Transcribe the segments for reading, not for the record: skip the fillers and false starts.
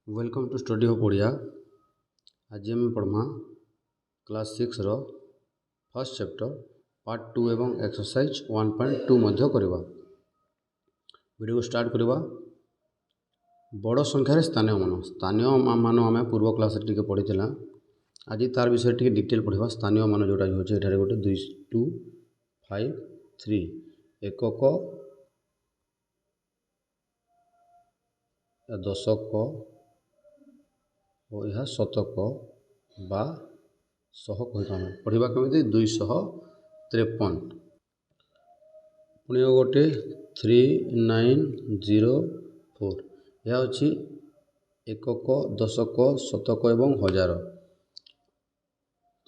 Welcome to study of Odia. आज आम पढ़मा क्लास 6 रो फर्स्ट चैप्टर पार्ट 2 एवं एक्सरसाइज 1.2 मध्य करवा। वीडियो को स्टार्ट करवा। बड़ संख्यार स्थानीय मान आम पूर्व क्लास टी पढ़ी आज तार विषय टी डिटेल पढ़ा। स्थानीय मान जोटा होटे गोटे 2, 2, 5, 3 एकक दशक और यह शतक बा शह कही पढ़ा कमी 253 पुणी गोटे 3904 यह अच्छी एकक दशक शतक एवं हजार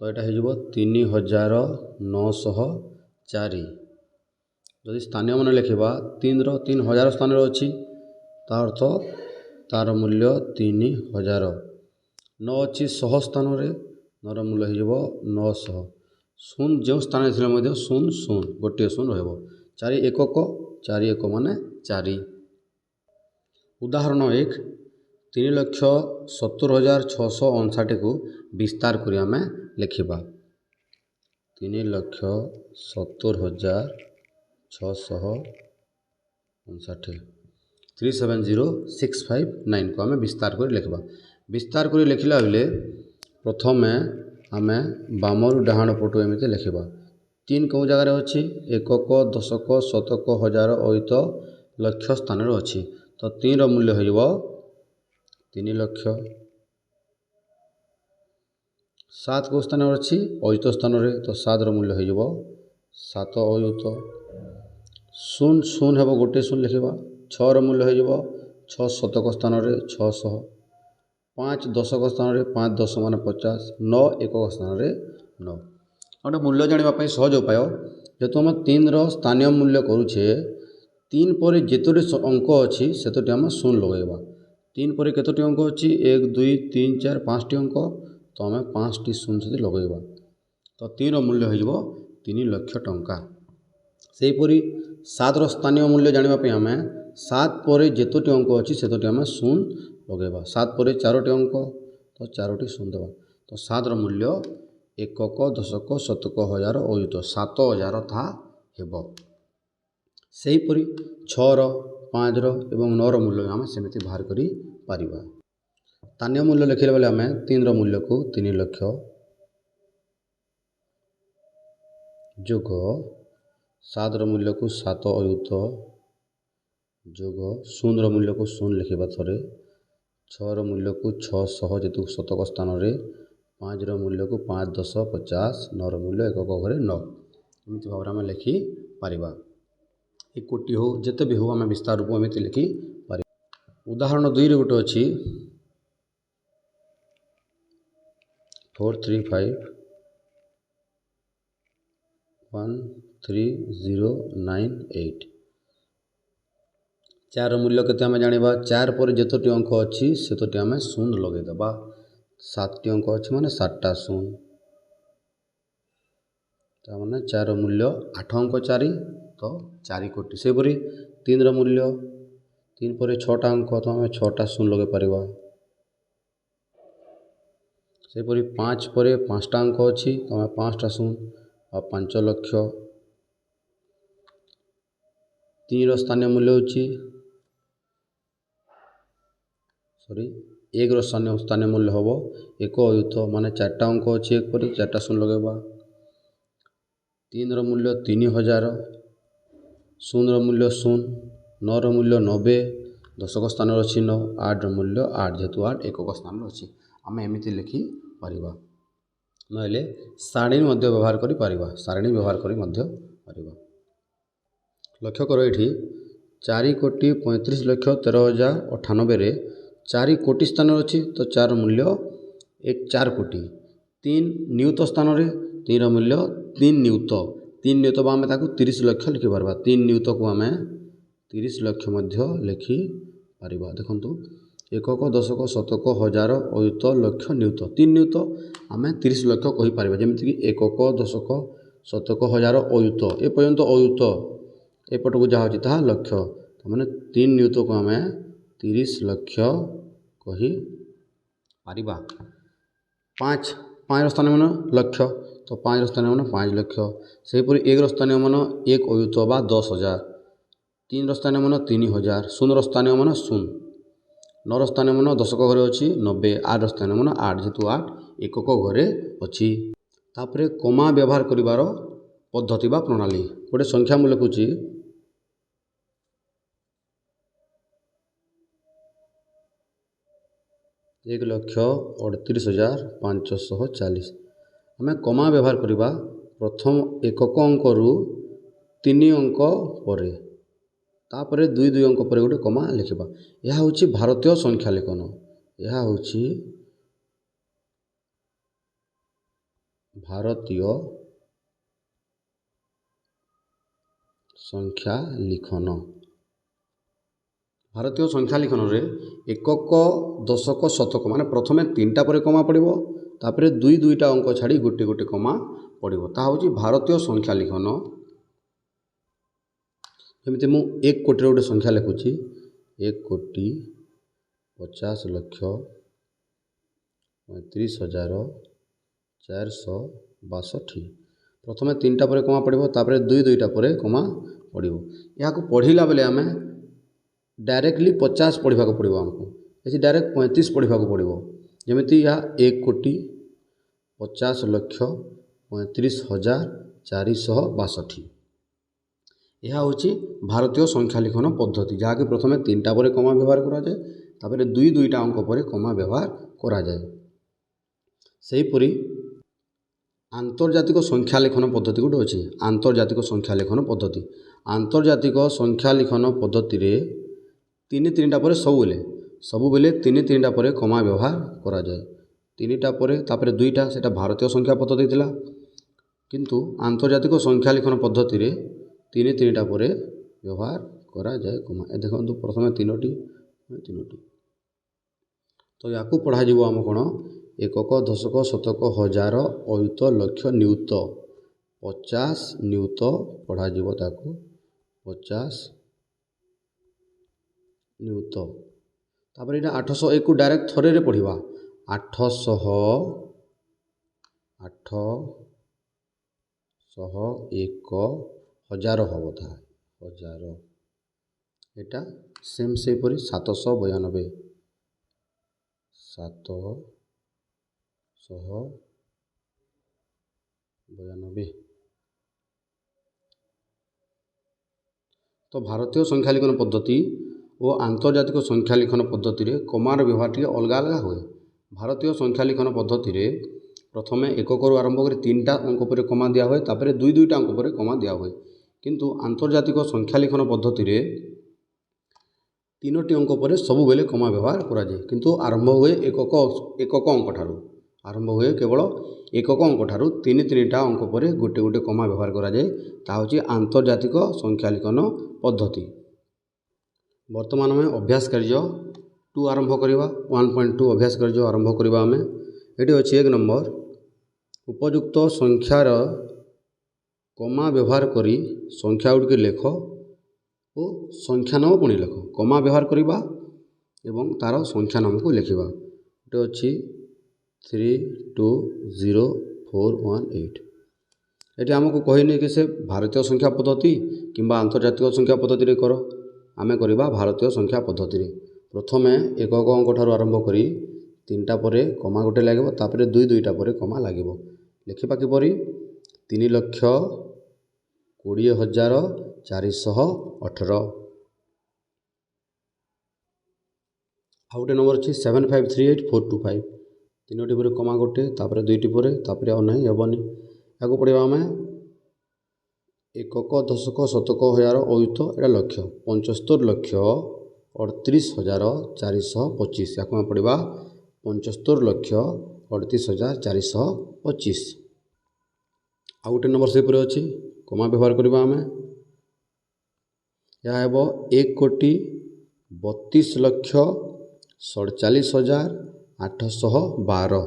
तो यहाँ हो 3904। जदि स्थानीय मान लिखा 3,000 स्थान अच्छी तार अर्थ तार मूल्य 3000। 9 अच्छी 100 स्थान नर मूल्य हो 900। 0 जो स्थान थे 0 0 गोटे 0 रहा। 4 एकक 4 एक माने 4। उदाहरण 1 3,70,659 को विस्तार कर आम लिखा। 3,70,659 370,659 को आम विस्तार कर लिखा। विस्तार कर लिखला बेले प्रथम आम बामर डाहाण पटु एमती लिखा। 3 कौ जगार अच्छी एकक दशक शतक हजार अयुत लक्ष स्थान अच्छी तो 3 मूल्य हो 3 लक्ष। 7 कौ स्थान अच्छी अयुत स्थान तो 7 मूल्य हो 7 अयुत। 0 0 हे गोटे 0 लिखा। 6 मूल्य हो 6 शतक स्थान 600। 5 दशक स्थान 5 10 मान 50। 9 एकक स्थान 9। गोटे मूल्य जानापी सहज उपाय जेहेतु आम 3 स्थानीय मूल्य करुचे 3 पर जितोटी अंक अच्छी से आम 0 लगेगा। 3 पर केतोटी अंक अच्छी 1 2 3 4 5 टी अंक तो आम 5 टी 0 से लगेगा तो 3 मूल्य हो 3 लक्ष टंका। सेहीपरि 7 स्थानीय मूल्य जानापी आम 7 पर जितोटी अंक अच्छी से आम 0 लगेगा। 7 पर 4टी अंक तो 4टी 0 देवा तो 7 मूल्य एकक दशक शतक हजार अयुत 7000 ता हेब। सेहीपरि 6 5 एवं 9 मूल्य आम सेमती बाहर करि परिबा। स्थानीय मूल्य लिखिला बेले आम 3 मूल्य को 3 लक्ष जोग 7 मूल्य को 7 अयुत जोग 0 मूल्य को 0 लिखा थे। 6 मूल्य को 600 जेतु शतक स्थान 5 मूल्य को 5 10 50। 9 मूल्य एकक घरे 9 एमती भाव में लिखि पारिबा। एक कोटी हो जिते भी हो आम विस्तार रूप एमती लिखि पार। उदाहरण 2 रे गोटे अच्छी 4351309 4 मूल्य केते आम जानिबा। 4 पर जितोटी अंक अच्छी से आम 0 लगेदेबा। 7 टी अंक अच्छी माने 7टा 0 ताने 4 मूल्य 8 अंक 4 तो 4 कोटी। सेपरी 3 मूल्य 3 पर 6टा अंक तो आम 6टा 0 लगे पारिबा। सेपरी 5 पर 5टा अंक अच्छी तो आम 5टा 0 और 5 लक्ष। 3 स्थानीय मूल्य होची 1 स्थानीय मूल्य हम 1 अयुत माने 4टा अंक अच्छी 1 पर 4टा 0 लगेगा। 3 मूल्य 3000। 0 मूल्य 0। 9 मूल्य 90 दशक स्थान अच्छी 9। 8 मूल्य 8 जेहेतु 8 एकक स्थान अच्छी आम एमती लिखि परिबा। नहले सारणी व्यवहार करि परिबा। सारणी व्यवहार करि परिबा। लक्ष्य कर ये 4,35,13,098 4 कोटी स्थान अच्छी तो 4 मूल्य 4 कोटी। 3 नियुत स्थान 3 मूल्य 3 नियुत। 3 नियुत आम 30 लक्ष लिखिपार। 3 नियुत को आम 30 लक्ष लिखि पार। देखु एकक दशक शतक हजार अयुत लक्ष नियुत 3 नियुत आम 30 लक्ष कहीपर जमीक एकक दशक शतक हजार अयुत एपर्यंत अयुत एपट को जहाँ होता लक्ष मैंने 3 नियुत को आम 30 लक्ष କହିପାରିବା। ପାଞ୍ଚର ସ୍ଥାନୀୟ ମାନ ଲକ୍ଷ, ତ 5ର ସ୍ଥାନୀୟ ମାନ 5 ଲକ୍ଷ। ସେହିପରି 1ର ସ୍ଥାନୀୟ ମାନ 1 ଅୟୁତ ବା 10,000। 3ର ସ୍ଥାନୀୟ ମାନ 3,000। 0ର ସ୍ଥାନୀୟ ମାନ 0। 9ର ସ୍ଥାନୀୟ ମାନ ଦଶକ ଘରେ ଅଛି 90। 8ର ସ୍ଥାନୀୟ ମାନ 8, ଯେହେତୁ 8 ଏକକ ଘରେ ଅଛି। ତାପରେ କମା ବ୍ୟବହାର କରିବାର ପଦ୍ଧତି ବା ପ୍ରଣାଳୀ। ଗୋଟେ ସଂଖ୍ୟା ମୁଁ ଲେଖୁଛି 1,38,540। ଆମେ କମା ବ୍ୟବହାର କରିବା ପ୍ରଥମ ଏକକ ଅଙ୍କରୁ 3 ଅଙ୍କ ପରେ, ତାପରେ 2 ଅଙ୍କ ପରେ ଗୋଟେ କମା ଲେଖିବା। ଏହା ହେଉଛି ଭାରତୀୟ ସଂଖ୍ୟା ଲିଖନ। ଏହା ହେଉଛି ଭାରତୀୟ ସଂଖ୍ୟା ଲିଖନ। ଭାରତୀୟ ସଂଖ୍ୟା ଲିଖନରେ ଏକକ, ଦଶକ, ଶତକ ମାନେ ପ୍ରଥମେ 3ଟା ପରେ କମା ପଡ଼ିବ, ତାପରେ 2ଟା ଅଙ୍କ ଛାଡ଼ି ଗୋଟେ ଗୋଟେ କମା ପଡ଼ିବ। ତାହା ହେଉଛି ଭାରତୀୟ ସଂଖ୍ୟା ଲିଖନ। ଯେମିତି ମୁଁ 1 କୋଟିର ଗୋଟେ ସଂଖ୍ୟା ଲେଖୁଛି 1,50,35,462। ପ୍ରଥମେ 3ଟା ପରେ କମା ପଡ଼ିବ, ତାପରେ 2ଟା ପରେ କମା ପଡ଼ିବ। ଏହାକୁ ପଢ଼ିଲା ବେଳେ ଆମେ ଡାଇରେକ୍ଟଲି 50 ପଢ଼ିବାକୁ ପଡ଼ିବ ଆମକୁ, ଏଠି ଡାଇରେକ୍ଟ 35 ପଢ଼ିବାକୁ ପଡ଼ିବ। ଯେମିତି ଏହା 1,50,35,462। ଏହା ହେଉଛି ଭାରତୀୟ ସଂଖ୍ୟା ଲିଖନ ପଦ୍ଧତି, ଯାହାକି ପ୍ରଥମେ 3ଟା ପରେ କମା ବ୍ୟବହାର କରାଯାଏ, ତାପରେ 2ଟା ଅଙ୍କ ପରେ କମା ବ୍ୟବହାର କରାଯାଏ। ସେହିପରି ଆନ୍ତର୍ଜାତିକ ସଂଖ୍ୟା ଲିଖନ ପଦ୍ଧତି ଗୋଟେ ଅଛି। ଆନ୍ତର୍ଜାତିକ ସଂଖ୍ୟା ଲିଖନ ପଦ୍ଧତି। ଆନ୍ତର୍ଜାତିକ ସଂଖ୍ୟା ଲିଖନ ପଦ୍ଧତିରେ 3ଟା ପରେ ସବୁବେଳେ 3ଟା ପରେ କମା ବ୍ୟବହାର କରାଯାଏ। 3ଟା ପରେ ତାପରେ 2ଟା, ସେଇଟା ଭାରତୀୟ ସଂଖ୍ୟା ପଦ୍ଧତି ଥିଲା। କିନ୍ତୁ ଆନ୍ତର୍ଜାତିକ ସଂଖ୍ୟା ଲିଖନ ପଦ୍ଧତିରେ 3ଟା ପରେ ବ୍ୟବହାର କରାଯାଏ କମା। ଏ ଦେଖନ୍ତୁ ପ୍ରଥମେ 3ଟି। ତ ୟାକୁ ପଢ଼ାଯିବ ଆମ କ'ଣ? ଏକକ, ଦଶକ, ଶତକ, ହଜାର, ଅୟୁତ, ଲକ୍ଷ, ନିୟୁତ। 50 ନିୟୁତ ପଢ଼ାଯିବ ତାକୁ। 50 ନିୟୁତ। ତାପରେ ଏଇଟା 801କୁ ଡାଇରେକ୍ଟ ଥରେରେ ପଢ଼ିବା। 801 ହଜାର ହେବ ତାହା। ହଜାର। ଏଇଟା ସେହିପରି 792। 792। ତ ଭାରତୀୟ ସଂଖ୍ୟା ଲିଖନ ପଦ୍ଧତି ଓ ଆନ୍ତର୍ଜାତିକ ସଂଖ୍ୟା ଲିଖନ ପଦ୍ଧତିରେ କମାର ବ୍ୟବହାର ଟିକେ ଅଲଗା ଅଲଗା ହୁଏ। ଭାରତୀୟ ସଂଖ୍ୟା ଲିଖନ ପଦ୍ଧତିରେ ପ୍ରଥମେ ଏକକରୁ ଆରମ୍ଭ କରି 3ଟା ଅଙ୍କ ପରେ କମା ଦିଆହୁଏ, ତାପରେ 2ଟା ଅଙ୍କ ପରେ କମା ଦିଆହୁଏ। କିନ୍ତୁ ଆନ୍ତର୍ଜାତିକ ସଂଖ୍ୟା ଲିଖନ ପଦ୍ଧତିରେ 3ଟି ଅଙ୍କ ପରେ ସବୁବେଳେ କମା ବ୍ୟବହାର କରାଯାଏ। କିନ୍ତୁ ଆରମ୍ଭ ହୁଏ ଏକକ ଅଙ୍କଠାରୁ। ଆରମ୍ଭ ହୁଏ କେବଳ ଏକକ ଅଙ୍କଠାରୁ 3ଟା ଅଙ୍କ ପରେ ଗୋଟେ ଗୋଟେ କମା ବ୍ୟବହାର କରାଯାଏ। ତାହା ହେଉଛି ଆନ୍ତର୍ଜାତିକ ସଂଖ୍ୟା ଲିଖନ ପଦ୍ଧତି। ବର୍ତ୍ତମାନ ଆମେ ଅଭ୍ୟାସ କାର୍ଯ୍ୟ 2 ଆରମ୍ଭ କରିବା। 1.2 ଅଭ୍ୟାସ କାର୍ଯ୍ୟ ଆରମ୍ଭ କରିବା ଆମେ। ଏଠି ଅଛି 1 ନମ୍ବର, ଉପଯୁକ୍ତ ସଂଖ୍ୟାର କମା ବ୍ୟବହାର କରି ସଂଖ୍ୟା ଗୁଡ଼ିକ ଲେଖ ଓ ସଂଖ୍ୟା ନାମ ପୁଣି ଲେଖ। କମା ବ୍ୟବହାର କରିବା ଏବଂ ତା'ର ସଂଖ୍ୟା ନାମକୁ ଲେଖିବା। ଏଠି ଅଛି 320,418। ଏଠି ଆମକୁ କହିନି କି ସେ ଭାରତୀୟ ସଂଖ୍ୟା ପଦ୍ଧତି କିମ୍ବା ଆନ୍ତର୍ଜାତିକ ସଂଖ୍ୟା ପଦ୍ଧତିରେ କର। ଆମେ କରିବା ଭାରତୀୟ ସଂଖ୍ୟା ପଦ୍ଧତିରେ। ପ୍ରଥମେ ଏକକ ଅଙ୍କଠାରୁ ଆରମ୍ଭ କରି 3ଟା ପରେ କମା ଗୋଟେ ଲାଗିବ, ତାପରେ 2ଟା ପରେ କମା ଲାଗିବ। ଲେଖିବା କିପରି? 3,20,418। ଆଉ ଗୋଟେ ନମ୍ବର ଅଛି 7538425। 3ଟି ପରେ କମା ଗୋଟେ, ତାପରେ 2ଟି ପରେ, ତାପରେ ଆଉ ନାହିଁ, ହେବନି। ଏହାକୁ ପଢ଼ିବା ଆମେ ଏକକ, ଦଶକ, ଶତକ, ହଜାର, ଅୟୁତ, ଏଇଟା ଲକ୍ଷ। 75,38,425। ଏହାକୁ ଆମେ ପଢ଼ିବା 75,38,425। ଆଉ ଗୋଟେ ନମ୍ବର ସେହିପରି ଅଛି, କମା ବ୍ୟବହାର କରିବା ଆମେ। ଏହା ହେବ 1,32,47,812।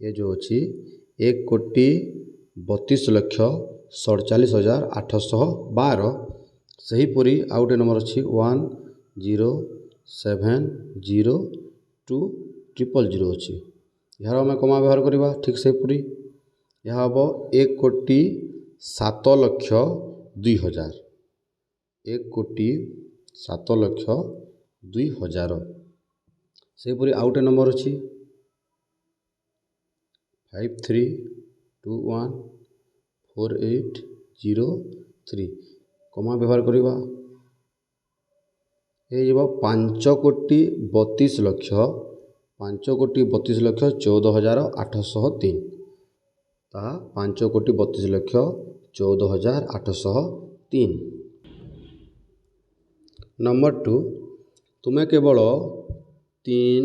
ଏ ଯେଉଁ ଅଛି 1,32,47,812। ସେହିପରି ଆଉ ଗୋଟେ ନମ୍ବର ଅଛି 1070 टू 000 अच्छी यार आम कमा व्यवहार करवा ठीक से पूरी यह हम 1,07,02,000 1,07,02,000 से पूरी आउ गोटे नंबर अच्छी 53214803 कमा व्यवहार करवा ये 5,32,14,803 ताहा 5,32,14,803। नंबर 2 तुम्हें केवल 3,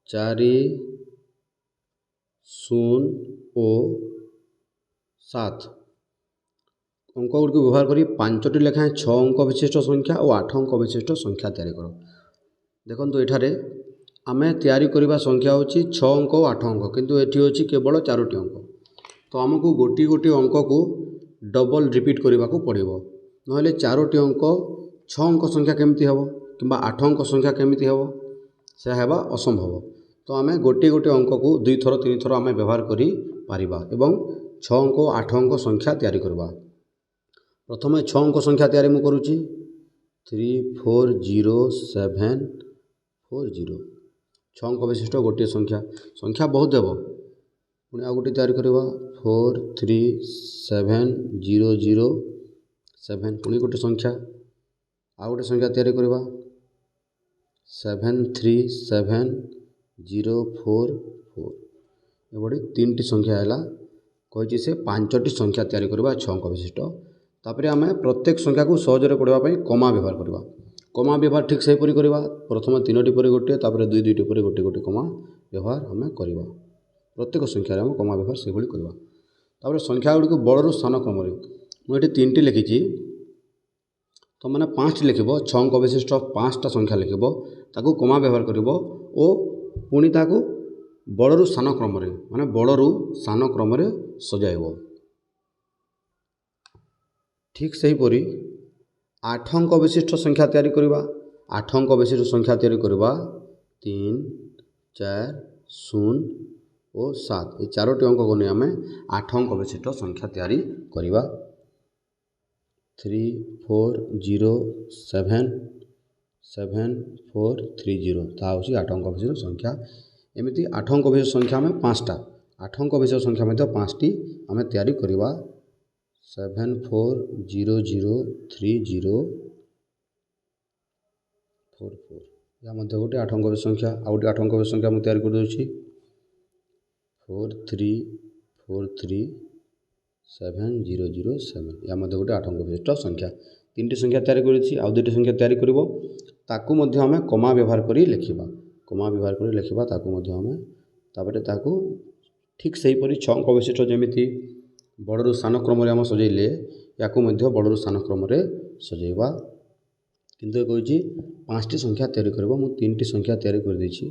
4, 0 और 7 अंक गुड़ व्यवहार कर 5टी लेखाएं 6 अंक विशिष्ट संख्या और 8 अंक विशिष्ट संख्या तैयारी कर। देखो एठारे आमे तैयारी करबा संख्या होची 6 अंक और 8 अंक किंतु एठी होची केवल 4टी अंक तो आमको गोटी गोटी अंक को डबल रिपीट करने को पड़ो ना 4टी अंक 6 अंक संख्या केमती हम कि 8 अंक संख्या केमती हम से हेबा असंभव तो आमे गोटे गोटे अंक को 2 थर 3 थर आमे व्यवहार करि पारिबा एवं 6 अंक 8 अंक संख्या तैयारी करबा। प्रथम 6 अंक संख्या तैयारी मु करूची 3,4,0,7,4,0 6 अंक विशिष्ट गोटे संख्या संख्या बहुत देव पुणी आ गोटे तैयारी करवा 4,3,7,0,0,7 पुणी गोटे संख्या आ गोटे संख्या तैयारी करवा 7,3,7,0,4,4 ये 3टी संख्या है कही से 5टी संख्या तैयारी करवा 6 अंक विशिष्ट तापर आम प्रत्येक संख्या को सहजरे पढ़ाई कमा व्यवहार करवा कमा व्यवहार ठीक से पूरी करवा प्रथम 3टी पर गोटे तापर 2टी पर गोटे गोटे कमा व्यवहार आम करवा प्रत्येक संख्यार आम कमा व्यवहार से करवा तापर संख्या गुड़ी बड़ू सान क्रम मुझे 3टी लिखी तो मैंने 5टी लिख 6 अंक विशिष्ट 5टा संख्या लिख ताकू कमा व्यवहार कर पुणी ताकू बड़ू सान क्रम माने बड़ू सान क्रम सजाइब। ठीक से हीपरी 8 अंक विशिष्ट संख्या तैयारी करवा 8 अंक विशिष्ट संख्या तैयारी करवा 3, 4, 0 और 7 ये 4टी अंक को नहीं आम 8 अंक विशिष्ट संख्या तैयारी करवा 3,4,0,7,7,4,30 ता हूँ 8 अंक विशिष्ट संख्या एमती 8 अंक विशिष्ट संख्या आम 5टा 8 अंक विशिष्ट संख्या में 5टी आम तैयारी करवा 7,4,0,0,30,44 या मध्य गोटे 8 अंक विशिष्ट संख्या आ गोटे 8 अंक विशिष्ट संख्या मुझे तैयारी कर दूसरी 4,3,4,3,7,0,0,7 या मध्य गोटे 8 अंक विशिष्ट संख्या 3टी संख्या तैयारी करी आउ 2टी संख्या तैयारी कर ताकू मध्य आम कमा व्यवहार करी लिखिबा कमा व्यवहार करी लिखिबा ताकू मध्य आम तापर ताकू ठीक से हीपरी 6 अंक विशिष्ट जमीती बड़ू सान क्रम आम सजेले या बड़ू सान क्रम सजेबा किंतु कही 5टी संख्या तैयारी करबो मु 3टी संख्या तैयारी कर देछि।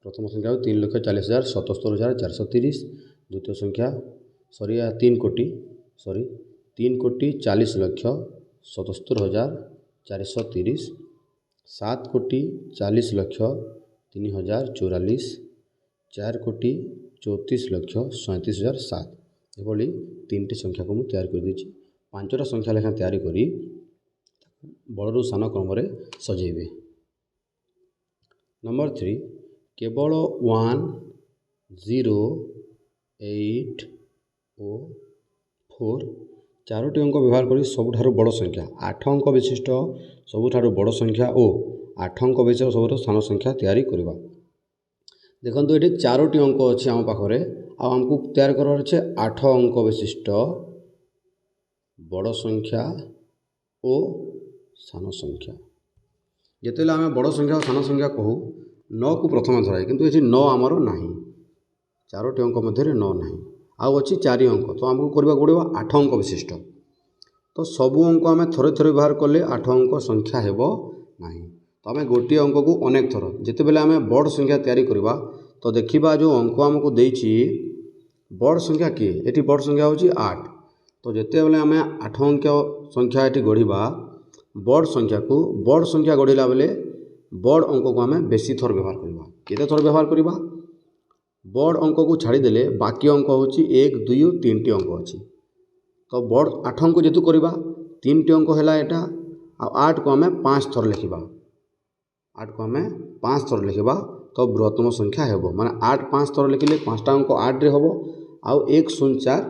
प्रथम संख्या 3,40,77,430 द्वितीय संख्या 3,40,77,430 7,40,03,044 4,34,37,007 एभली 3टी संख्या को मुझे तैयारी कर देछि 5टा संख्या लेखा तैयारी करी बड़ू सान क्रम सजेबे। नंबर 3 केवल 1, 0, 8 और 4 4टी अंक व्यवहार करी सबुठारु बड़ संख्या 8 अंक विशिष्ट सबुठारु बड़ संख्या और 8 अंक विशिष्ट सबुठारु सान संख्या तैयारी करवा। देखो ये 4टी अंक अच्छे आम पाखे आमको तैयार करार अच्छे 8 अंक विशिष्ट बड़ संख्या और सान संख्या जिते आम बड़ संख्या और सान संख्या कहू 9 को प्रथम धराए किंतु ये 9 आमर ना 4टी अंक मध्य 9 ना आउ अच्छी 4 अंक तो आमको करने पड़ो 8 अंक विशिष्ट तो सबू अंक आम थरे थरे व्यवहार कले 8 अंक संख्या हेब ना तो आम गोटे अंक को अनेक थर जिते बेले आम बड़ संख्या तैयारी करवा तो देखा जो अंक आमको देछि बड़ संख्या किए ये बड़ संख्या हूँ 8 तो जिते बेले आम 8 अंक संख्या ये गढ़ा बड़ संख्या को बड़ संख्या गढ़ला बेले बड़ अंक को आम बेसी थर व्यवहार करवा केते थर व्यवहार करवा बड़ अंक को छाड़देले बाकी अंक हूँ 1 2 और 3 टी अंक अच्छी तो बड़ 8 अंक जेतु करवा 3 टी अंक है यहाँ आ 8 को आम 5 थर लिखा 8 को आम 5 थर लिखा तो बृहत्तम संख्या है माने 8 5 थर लिखिले 5टा अंक 8 रे हम आउ 1 0 4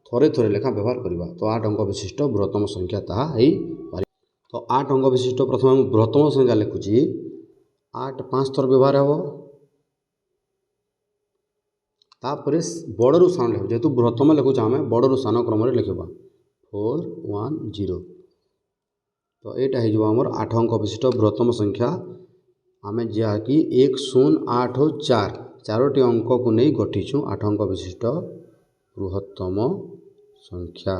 थरे थरे लेखा व्यवहार करवा तो 8 अंक विशिष्ट बृहत्तम संख्या ताहा है तो 8 अंक विशिष्ट प्रथम बृहत्तम संख्या लिखुची 8 5 थर व्यवहार हे तापर बड़रू सान लिख जेहेतु बृहत्तम लिखुचे आम बड़रू सान क्रम लिखा 4 1 0 तो यहाँ होमर 8 अंक विशिष्ट बृहत्तम संख्या आम जहाँकि 1 0 8 4 चारोटी अंक को नहीं गठिछुँ 8 अंक विशिष्ट बृहत्तम संख्या।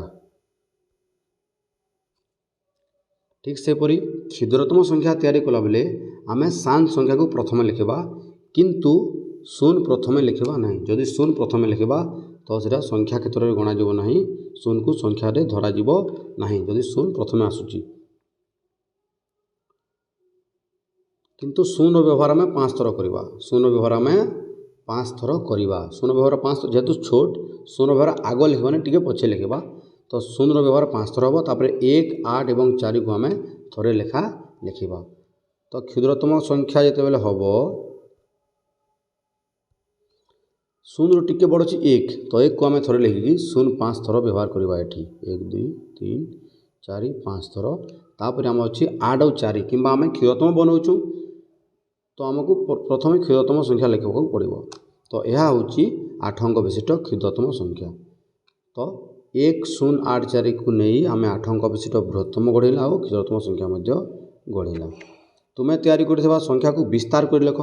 ठीक सेपरी क्षुद्रतम संख्या तैयारी कला बेले आम सान संख्या को प्रथम लिखा किंतु शून्य प्रथम लिखा ना जदि शून्य प्रथम लिखा तो सीटा संख्या क्षेत्र में गणा ना शून्य को संख्या धरा ना जदि शून्य प्रथम आसूची किंतु शून्य व्यवहार आम 5 थर करवा शून्य व्यवहार आम 5 थर करवा शून्य व्यवहार 5 जेहेतु छोट शून्य व्यवहार आग लिखा टी पछे लिखा तो शून्य व्यवहार 5 थर हम तापर 1 8 और 4 को आम थरे लेखा लिखा तो क्षुद्रतम संख्या जिते हम शून्य टी बड़ अच्छी 1 तो 1 को आम थरे लिखिकी शून्य 5 थर व्यवहार करवा ये 1 2 3 4 5 थर तापर आम अच्छी 8 और 4 कि आम क्षुद्रतम बनाऊँ तो आमको प्रथम क्षुद्रतम संख्या लिखा पड़ो तो यह हूँ 8 अंक विशिष्ट क्षुद्रतम संख्या तो 1 0 8 4 को नहीं आम 8 अंक विशिष्ट बृहत्तम गढ़ला और क्षुद्रतम संख्या गढ़ला तुम्हें तैयारी कर संख्या को विस्तार कर लिख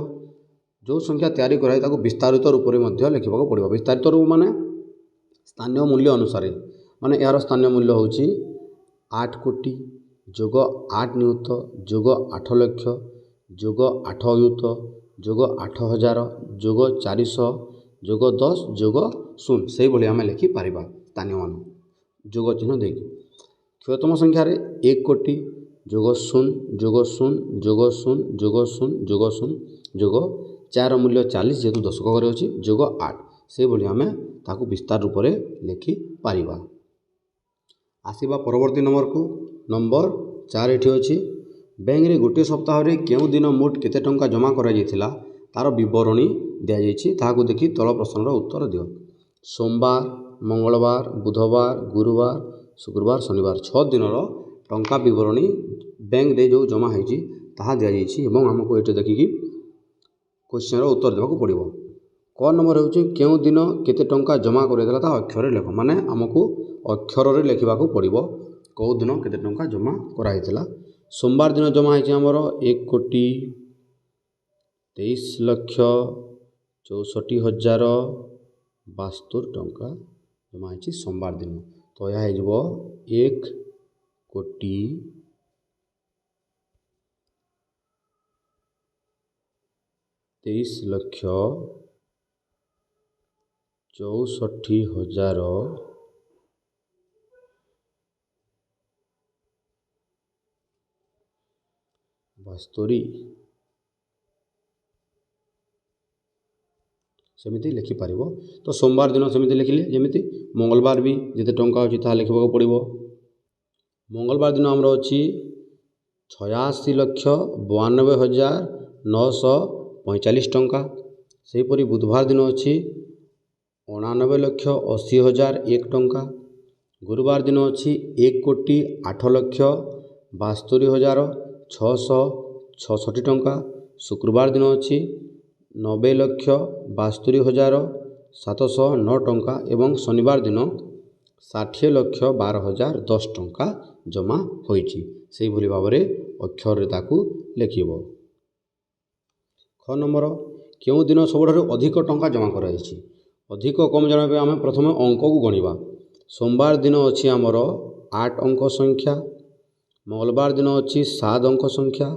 जो संख्या तैयारी कराई विस्तारित रूप में लिखा पड़ो विस्तारित रूप माने स्थानीय मूल्य अनुसार माने यार स्थानीय मूल्य हूँ 8 कोटी जोग 8 नियुत जोग 8 लाख जोग 8 अयुत जोग 8000 जोग 400 जोग 10 जोग 0 से भाई आम लिखिपर स्थानीय मान जोग चिन्ह देकी क्षुद्रतम संख्यार 1 कोटी जोग 0 जोग 0 जोग 0 जोग 0 जोग 0 जोग 4 मूल्य 40 जेहेतु दशक घरे अच्छी जोग 8 से भाई आम ताकू विस्तार रूप में लिखिपर आसवा परवर्ती नंबर को नंबर 4 ये अच्छी बैंक रे गोटे सप्ताह केउ दिन मोट केते टंका जमा करा जायथिला तार विवरणी दिया जायछि ताहाकू देखि तल प्रश्नर उत्तर दियो सोमवार मंगलवार बुधवार गुरुवार शुक्रवार शनिवार 6 दिन टंका विवरणी बैंक रे जो जमा होइछि ताहा दिया जायछि एवं हमको एटे देखिकी क्वेश्चन उत्तर देबाकू पड़िबो क नंबर होउछि केउ दिन केते टंका जमा करैदला ता अक्षर लेख माने हमको अक्षर रे लिखिबाकू पड़िबो कौ दिन केते टंका जमा करा हितला सोमवार दिन जमा है आमर 1 कोटी 23 लाख 64,072 टंका जमा है सोमवार दिन तो यह हो 1 कोटी 23 लाख 64,072 सेमिति लिखिपर तो सोमवार दिन सेमिति लिखिले जमीती मंगलवार भी जिते टंका अच्छी ताहा लिखा पड़ो मंगलवार दिन आमर अच्छी 86,92,945 टंका सेहीपरि बुधवार दिन अच्छी 99,80,001 टंका गुरुवार दिन अच्छी 1 कोटी 8,72,666 टंका शुक्रवार दिन अच्छी 90,72,709 टंका एवं शनिवार दिन 60,12,010 टंका जमा होइछि से भली भाव में अक्षर ताकू लिखिब ख नंबर केउ दिन सबुठारु अधिक टंका जमा कराइछि अधिक कम जाना आम प्रथम अंक को गणिबा सोमवार दिन अच्छी आमर 8 अंक संख्या मंगलवार दिन अच्छी 7 अंक संख्या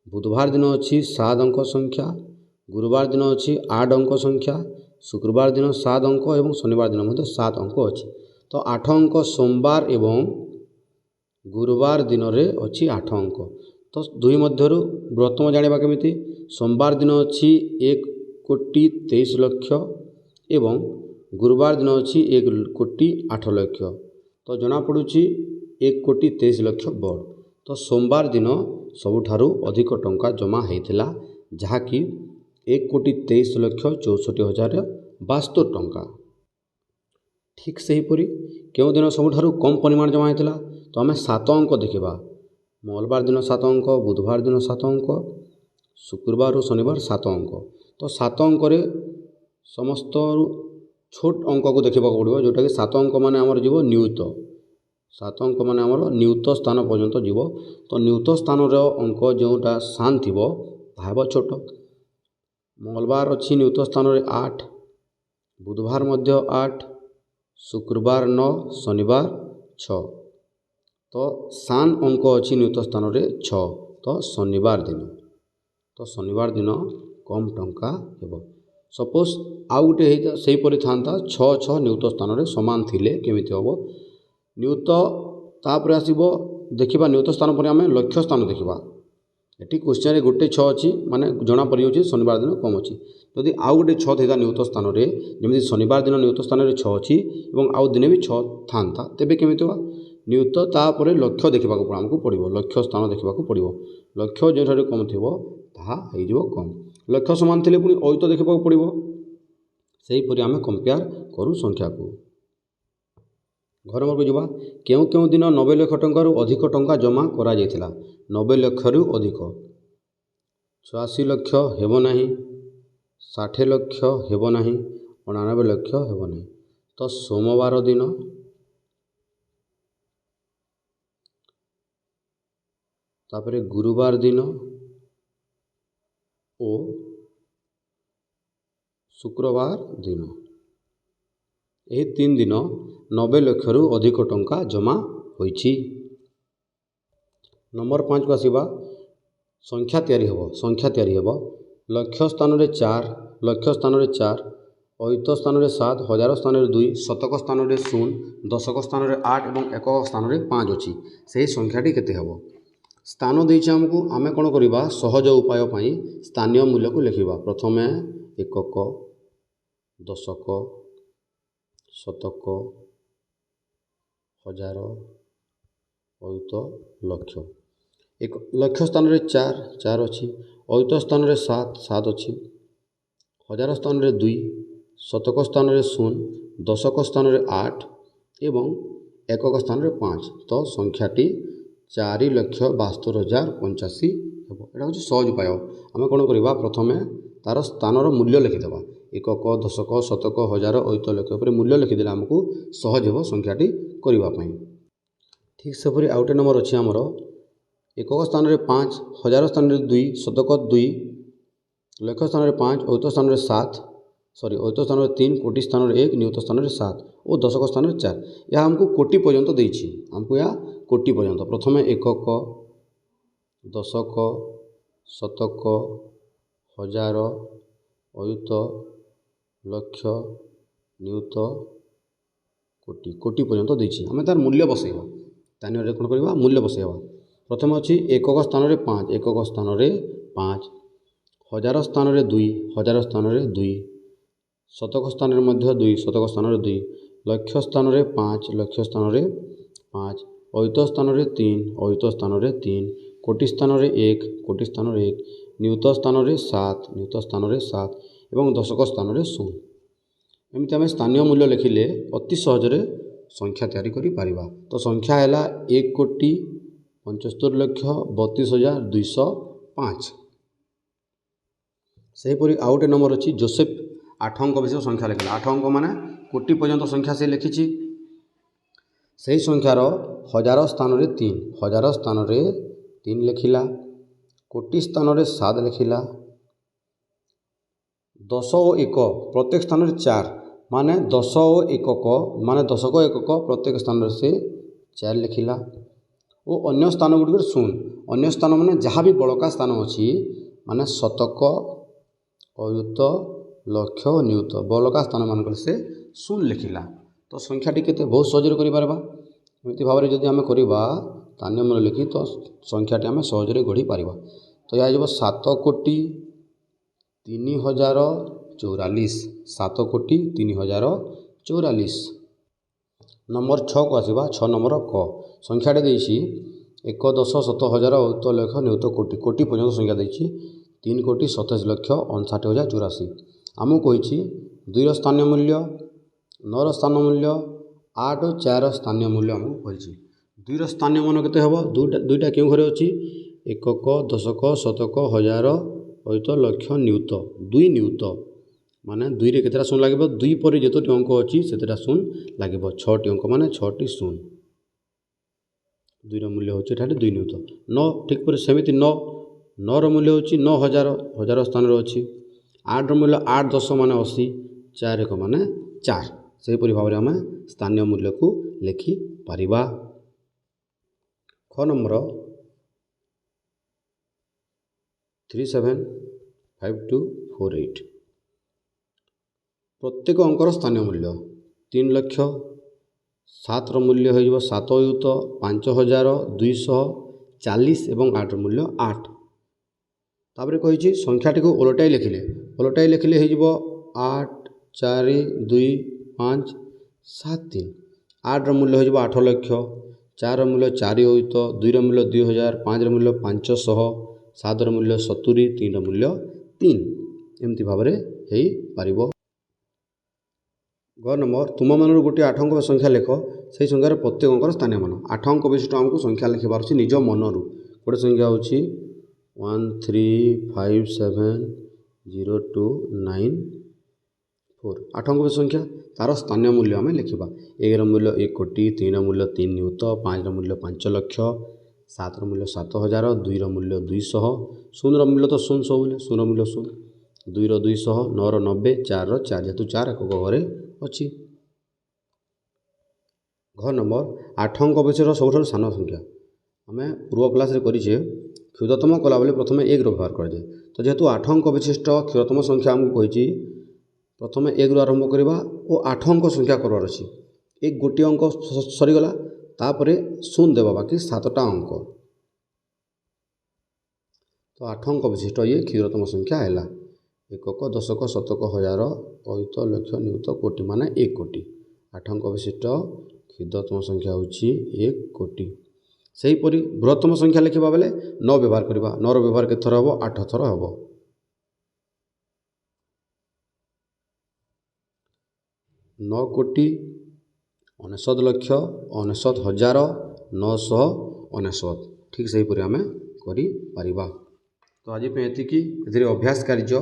बुधवार दिन अच्छी 7 अंक संख्या गुरुवार दिन अच्छी 8 अंक संख्या शुक्रवार दिन 7 अंक एवं शनिवार दिन 7 अंक अच्छी तो 8 अंक सोमवार एवं गुरुवार दिन रे अच्छी 8 अंक तो ତ ଦୁଇ ମଧ୍ୟରୁ ବୃହତ୍ତମ ଜାଣିବା କେମିତି? ସୋମବାର ଦିନ ଅଛି 1,23,00,000 ଏବଂ ଗୁରୁବାର ଦିନ ଅଛି 1,08,00,000। ତ ଜଣାପଡ଼ୁଛି 1,23,00,000 ବଡ଼। ତ ସୋମବାର ଦିନ ସବୁଠାରୁ ଅଧିକ ଟଙ୍କା ଜମା ହେଇଥିଲା, ଯାହାକି 1,23,64,072 ଟଙ୍କା। ଠିକ୍ ସେହିପରି କେଉଁ ଦିନ ସବୁଠାରୁ କମ୍ ପରିମାଣ ଜମା ହେଇଥିଲା? ତ ଆମେ 7 ଅଙ୍କ ଦେଖିବା। ମଙ୍ଗଳବାର ଦିନ 7 ଅଙ୍କ, ବୁଧବାର ଦିନ 7 ଅଙ୍କ, ଶୁକ୍ରବାର ଓ ଶନିବାର 7 ଅଙ୍କ। ତ 7 ଅଙ୍କରେ ସମସ୍ତରୁ ଛୋଟ ଅଙ୍କକୁ ଦେଖିବାକୁ ପଡ଼ିବ, ଯେଉଁଟାକି 7 ଅଙ୍କ ମାନେ ଆମର ଯିବ ନିୟୁତ। 7 ଅଙ୍କ ମାନେ ଆମର ନିୟୁତ ସ୍ଥାନ ପର୍ଯ୍ୟନ୍ତ ଯିବ। ତ ନିୟୁତ ସ୍ଥାନର ଅଙ୍କ ଯେଉଁଟା ସାନ ଥିବ ତାହା ହେବ ଛୋଟ। ମଙ୍ଗଳବାର ଅଛି ନିୟୁତ ସ୍ଥାନରେ 8, ବୁଧବାର ମଧ୍ୟ 8, ଶୁକ୍ରବାର 9, ଶନିବାର 6। ତ ସାନ ଅଙ୍କ ଅଛି ନିୟୁତ ସ୍ଥାନରେ 6। ତ ଶନିବାର ଦିନ କମ୍ ଟଙ୍କା ହେବ। ସପୋଜ୍ ଆଉ ଗୋଟେ ସେହିପରି ଥାନ୍ତା 6 6 ନିୟୁତ ସ୍ଥାନରେ ସମାନ ଥିଲେ କେମିତି ହେବ? ନିୟୁତ ତାପରେ ଆସିବ ଦେଖିବା, ନିୟୁତ ସ୍ଥାନ ପରେ ଆମେ ଲକ୍ଷ୍ୟ ସ୍ଥାନ ଦେଖିବା। ଏଠି କ୍ୱେଶ୍ଚନରେ ଗୋଟେ 6 ଅଛି, ମାନେ ଜଣାପଡ଼ିଯାଉଛି ଶନିବାର ଦିନ କମ୍ ଅଛି। ଯଦି ଆଉ ଗୋଟେ 6 ଥିଲା ନିୟୁତ ସ୍ଥାନରେ, ଯେମିତି ଶନିବାର ଦିନ ନିୟୁତ ସ୍ଥାନରେ 6 ଅଛି ଏବଂ ଆଉ ଦିନେ ବି 6 ଥାନ୍ତା, ତେବେ କେମିତି ହେବ? ନିୟୁତ ତାପରେ ଲକ୍ଷ୍ୟ ଦେଖିବାକୁ ଆମକୁ ପଡ଼ିବ, ଲକ୍ଷ୍ୟ ସ୍ଥାନ ଦେଖିବାକୁ ପଡ଼ିବ। ଲକ୍ଷ୍ୟ ଯେଉଁଠାରେ କମ୍ ଥିବ ତାହା ହେଇଯିବ କମ୍। ଲକ୍ଷ୍ୟ ସମାନ ଥିଲେ ପୁଣି ଅୟୁତ ଦେଖିବାକୁ ପଡ଼ିବ। ସେହିପରି ଆମେ କମ୍ପେୟାର କରୁ ସଂଖ୍ୟାକୁ। ଘର ନମ୍ବରକୁ ଯିବା। କେଉଁ କେଉଁ ଦିନ 90 ଲକ୍ଷ ଟଙ୍କାରୁ ଅଧିକ ଟଙ୍କା ଜମା କରାଯାଇଥିଲା? 90 ଲକ୍ଷରୁ ଅଧିକ 86 ଲକ୍ଷ ହେବ ନାହିଁ, 60 ଲକ୍ଷ ହେବ ନାହିଁ, 99 ଲକ୍ଷ ହେବ ନାହିଁ। ତ ସୋମବାର ଦିନ, ତାପରେ ଗୁରୁବାର ଦିନ ଓ ଶୁକ୍ରବାର ଦିନ, ଏହି 3 ଦିନ 90 ଲକ୍ଷରୁ ଅଧିକ ଟଙ୍କା ଜମା ହୋଇଛି। ନମ୍ବର 5କୁ ଆସିବା। ସଂଖ୍ୟା ତିଆରି ହେବ। ଲକ୍ଷ୍ୟ ସ୍ଥାନରେ 4, ଲକ୍ଷ୍ୟ ସ୍ଥାନରେ 4, ଅୟୁତ ସ୍ଥାନରେ 7, ହଜାର ସ୍ଥାନରେ 2, ଶତକ ସ୍ଥାନରେ 0, ଦଶକ ସ୍ଥାନରେ 8 ଏବଂ ଏକକ ସ୍ଥାନରେ 5 ଅଛି। ସେହି ସଂଖ୍ୟାଟି କେତେ ହେବ? ସ୍ଥାନ ଦେଇଛି ଆମକୁ, ଆମେ କ'ଣ କରିବା? ସହଜ ଉପାୟ ପାଇଁ ସ୍ଥାନୀୟ ମୂଲ୍ୟକୁ ଲେଖିବା। ପ୍ରଥମେ ଏକକ, ଦଶକ, ଶତକ, ହଜାର, ଅୟୁତ, ଲକ୍ଷ। ଲକ୍ଷ୍ୟ ସ୍ଥାନରେ 4 ଅଛି, ଅୟୁତ ସ୍ଥାନରେ 7 ଅଛି, ହଜାର ସ୍ଥାନରେ 2, ଶତକ ସ୍ଥାନରେ 0, ଦଶକ ସ୍ଥାନରେ 8 ଏବଂ ଏକକ ସ୍ଥାନରେ 5। ତ ସଂଖ୍ୟାଟି 4,72,085 ହେବ। ଏଇଟା ହେଉଛି ସହଜ ଉପାୟ। ଆମେ କ'ଣ କରିବା? ପ୍ରଥମେ ତା'ର ସ୍ଥାନର ମୂଲ୍ୟ ଲେଖିଦେବା। ଏକକ, ଦଶକ, ଶତକ, ହଜାର, ଅୟୁତ, ଲକ୍ଷ ଉପରେ ମୂଲ୍ୟ ଲେଖିଦେଲେ ଆମକୁ ସହଜ ହେବ ସଂଖ୍ୟାଟି କରିବା ପାଇଁ। ଠିକ୍ ସେପରି ଆଉ ଗୋଟେ ନମ୍ବର ଅଛି ଆମର, ଏକକ ସ୍ଥାନରେ 5, ହଜାର ସ୍ଥାନରେ 2, ଶତକ 2, ଲକ୍ଷ ସ୍ଥାନରେ 5, ଅୟୁତ ସ୍ଥାନରେ 3, କୋଟି ସ୍ଥାନରେ 1, ନିୟୁତ ସ୍ଥାନରେ 7 ଓ ଦଶକ ସ୍ଥାନରେ 4। ଏହା ଆମକୁ କୋଟି ପର୍ଯ୍ୟନ୍ତ ଦେଇଛି। ଆମକୁ ଏହା କୋଟି ପର୍ଯ୍ୟନ୍ତ। ପ୍ରଥମେ ଏକକ, ଦଶକ, ଶତକ, ହଜାର, ଅୟୁତ, ଲକ୍ଷ, ନିୟୁତ, କୋଟି ପର୍ଯ୍ୟନ୍ତ ଦେଇଛି। ଆମେ ତାର ମୂଲ୍ୟ ବସାଇବା। ସ୍ଥାନୀୟରେ କ'ଣ କରିବା? ମୂଲ୍ୟ ବସାଇବା। ପ୍ରଥମେ ଅଛି ଏକକ ସ୍ଥାନରେ 5, ଏକକ ସ୍ଥାନରେ 5, ହଜାର ସ୍ଥାନରେ 2, ହଜାର ସ୍ଥାନରେ 2, ଶତକ ସ୍ଥାନରେ ମଧ୍ୟ 2, ଶତକ ସ୍ଥାନରେ 2, ଲକ୍ଷ ସ୍ଥାନରେ 5, ଲକ୍ଷ ସ୍ଥାନରେ 5, ଅୟୁତ ସ୍ଥାନରେ 3, ଅୟୁତ ସ୍ଥାନରେ 3, କୋଟି ସ୍ଥାନରେ 1, କୋଟି ସ୍ଥାନରେ 1, ନିୟୁତ ସ୍ଥାନରେ 7, ନିୟୁତ ସ୍ଥାନରେ 7 ଏବଂ ଦଶକ ସ୍ଥାନରେ 0। ଏମିତି ଆମେ ସ୍ଥାନୀୟ ମୂଲ୍ୟ ଲେଖିଲେ ଅତି ସହଜରେ ସଂଖ୍ୟା ତିଆରି କରିପାରିବା। ତ ସଂଖ୍ୟା ହେଲା 1,75,32,205। ସେହିପରି ଆଉ ଗୋଟେ ନମ୍ବର ଅଛି, ଯୋସେଫ 8 ଅଙ୍କ ବିଷୟ ସଂଖ୍ୟା ଲେଖିଲା। 8 ଅଙ୍କ ମାନେ କୋଟି ପର୍ଯ୍ୟନ୍ତ ସଂଖ୍ୟା ସେ ଲେଖିଛି। ସେହି ସଂଖ୍ୟାର ହଜାର ସ୍ଥାନରେ 3, ହଜାର ସ୍ଥାନରେ 3 ଲେଖିଲା, କୋଟି ସ୍ଥାନରେ 7 ଲେଖିଲା, 10 ଓ 1 ପ୍ରତ୍ୟେକ ସ୍ଥାନରେ 4, ମାନେ 10 ଓ ଏକକ ମାନେ ଦଶକ ଏକକ ପ୍ରତ୍ୟେକ ସ୍ଥାନରେ ସେ 4 ଲେଖିଲା ଓ ଅନ୍ୟ ସ୍ଥାନ ଗୁଡ଼ିକରେ 0। ଅନ୍ୟ ସ୍ଥାନ ମାନେ ଯାହା ବି ବଳକା ସ୍ଥାନ ଅଛି, ମାନେ ଶତକ, ଅୟୁତ, ଲକ୍ଷ ଓ ନିୟୁତ, ବଳକା ସ୍ଥାନମାନଙ୍କରେ ସେ 0 ଲେଖିଲା। ତ ସଂଖ୍ୟାଟି କେତେ? ବହୁତ ସହଜରେ କରିପାରିବା। ଏମିତି ଭାବରେ ଯଦି ଆମେ କରିବା ସ୍ଥାନୀୟ ମୂଲ୍ୟ ଲେଖି ତ ସଂଖ୍ୟାଟି ଆମେ ସହଜରେ ଗଢ଼ି ପାରିବା। ତ ଏହା ଯିବ 7,03,044। 7,03,044। ନମ୍ବର 6କୁ ଆସିବା। 6 ନମ୍ବର କ ସଂଖ୍ୟାଟି ଦେଇଛି 1,10,7,000 ଅୟୁତ ଲକ୍ଷ ନିୟୁତ କୋଟି। କୋଟି ପର୍ଯ୍ୟନ୍ତ ସଂଖ୍ୟା ଦେଇଛି 3,27,59,084। ଆମକୁ କହିଛି 2ର ସ୍ଥାନୀୟ ମୂଲ୍ୟ, 9ର ସ୍ଥାନୀୟ ମୂଲ୍ୟ, 8 ଓ 4ର ସ୍ଥାନୀୟ ମୂଲ୍ୟ ଆମକୁ କହିଛି। 2ର ସ୍ଥାନୀୟ ମାନ କେତେ ହେବ? ଦୁଇଟା କେଉଁ ଘରେ ଅଛି? ଏକକ, ଦଶକ, ଶତକ, ହଜାର, ଅୟୁତ, ଲକ୍ଷ, ନିୟୁତ। 2 ନିୟୁତ ମାନେ 2ରେ କେତେଟା ଶୂନ ଲାଗିବ? 2 ପରେ ଯେତୋଟି ଅଙ୍କ ଅଛି ସେତେଟା ଶୂନ ଲାଗିବ। 6ଟି ଅଙ୍କ ମାନେ 6ଟି ଶୂନ। 2ର ମୂଲ୍ୟ ହେଉଛି ଏଠାରେ 2 ନିୟୁତ। 9 ଠିକ୍ ପରେ ସେମିତି 9ର ମୂଲ୍ୟ ହେଉଛି 9,000, ହଜାର ସ୍ଥାନରେ ଅଛି। 8ର ମୂଲ୍ୟ 8 10 ମାନେ 80, 4 1 ମାନେ 4। ସେହିପରି ଭାବରେ ଆମେ ସ୍ଥାନୀୟ ମୂଲ୍ୟକୁ ଲେଖିପାରିବା। ଖ ନମ୍ବର 375248। ପ୍ରତ୍ୟେକ ଅଙ୍କର ସ୍ଥାନୀୟ ମୂଲ୍ୟ 3 ଲକ୍ଷ। 7ର ମୂଲ୍ୟ ହୋଇଯିବ 7 ଅୟୁତ 5,240 ଏବଂ 8ର ମୂଲ୍ୟ 8। ତାପରେ କହିଛି ସଂଖ୍ୟାଟିକୁ ଓଲଟାଇ ଲେଖିଲେ ହୋଇଯିବ 8 4 2 5 7 3। 8ର ମୂଲ୍ୟ ହୋଇଯିବ 8 ଲକ୍ଷ। 4ର ମୂଲ୍ୟ 4 ଅୟୁତ, 2ର ମୂଲ୍ୟ 2000, 5ର ମୂଲ୍ୟ 500, 7ର ମୂଲ୍ୟ 70, 3ର ମୂଲ୍ୟ 3। ଏମିତି ଭାବରେ ହୋଇପାରିବ। ଗ ନମ୍ବର ତୁମମାନଙ୍କର ଗୋଟିଏ 8 ଅଙ୍କ ସଂଖ୍ୟା ଲେଖ। ସେହି ସଂଖ୍ୟାର ପ୍ରତ୍ୟେକ ଅଙ୍କର ସ୍ଥାନୀୟ ମାନ। 8 ଅଙ୍କ ବିଶିଷ୍ଟ ଆମକୁ ସଂଖ୍ୟା ଲେଖିବାର ଅଛି ନିଜ ମନରୁ। ଗୋଟେ ସଂଖ୍ୟା ହେଉଛି 13570294। 8 ଅଙ୍କ ସଂଖ୍ୟା, ତା'ର ସ୍ଥାନୀୟ ମୂଲ୍ୟ ଆମେ ଲେଖିବା। 1ର ମୂଲ୍ୟ 1 କୋଟି, 3ର ମୂଲ୍ୟ 3 ନିୟୁତ, 5ର ମୂଲ୍ୟ 5 ଲକ୍ଷ, 7ର ମୂଲ୍ୟ 7,000, 2ର ମୂଲ୍ୟ 200, 0ର ମୂଲ୍ୟ ତ 0 ସବୁବେଳେ, 0ର ମୂଲ୍ୟ 0, 2ର 200, 9ର 90, 4ର 4 ଯେହେତୁ 4 ଏକକ ଘରେ ଅଛି। ଘ ନମ୍ବର 8 ଅଙ୍କ ବିଶିଷ୍ଟ ସବୁଠାରୁ ସାନ ସଂଖ୍ୟା। ଆମେ ପୂର୍ବ କ୍ଲାସ୍ରେ କରିଛେ କ୍ଷୁଦ୍ରତମ କଲାବେଳେ ପ୍ରଥମେ 1ର ବ୍ୟବହାର କରାଯାଏ। ତ ଯେହେତୁ 8 ଅଙ୍କ ବିଶିଷ୍ଟ କ୍ଷୁଦ୍ରତମ ସଂଖ୍ୟା ଆମକୁ କହିଛି ପ୍ରଥମେ 1ରୁ ଆରମ୍ଭ କରିବା ଓ 8 ଅଙ୍କ ସଂଖ୍ୟା କରିବାର ଅଛି। 1 ଗୋଟିଏ ଅଙ୍କ ସରିଗଲା, ତାପରେ 0 ଦେବା, ବାକି 7ଟା ଅଙ୍କ। ତ 8 ଅଙ୍କ ବିଶିଷ୍ଟ ଇଏ କ୍ଷୁଦ୍ରତମ ସଂଖ୍ୟା ହେଲା। ଏକକ, ଦଶକ, ଶତକ, ହଜାର, ଅୟୁତ, ଲକ୍ଷ, ନିୟୁତ, କୋଟି ମାନେ 1 କୋଟି। 8 ଅଙ୍କ ବିଶିଷ୍ଟ କ୍ଷୁଦ୍ରତମ ସଂଖ୍ୟା ହେଉଛି 1 କୋଟି। ସେହିପରି ବୃହତ୍ତମ ସଂଖ୍ୟା ଲେଖିବା ବେଳେ 9 ବ୍ୟବହାର କରିବା। 9ର ବ୍ୟବହାର କେତେ ଥର ହେବ? 8 ଥର ହେବ। 9 କୋଟି 99 ଲକ୍ଷ 99 ହଜାର 999। ଠିକ୍ ସେହିପରି ଆମେ କରିପାରିବା। ତ ଆଜି ପାଇଁ ଏତିକି। ଏଥିରେ ଅଭ୍ୟାସ କାର୍ଯ୍ୟ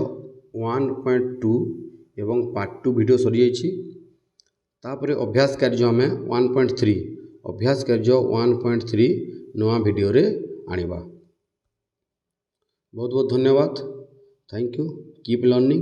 1.2 ଏବଂ ପାର୍ଟ 2 ଭିଡ଼ିଓ ସରିଯାଇଛି। ତାପରେ ଅଭ୍ୟାସ କାର୍ଯ୍ୟ ଆମେ 1.3 ଅଭ୍ୟାସ କାର୍ଯ୍ୟ 1.3 ନୂଆ ଭିଡ଼ିଓରେ ଆଣିବା। ବହୁତ ବହୁତ ଧନ୍ୟବାଦ। Thank you. Keep learning.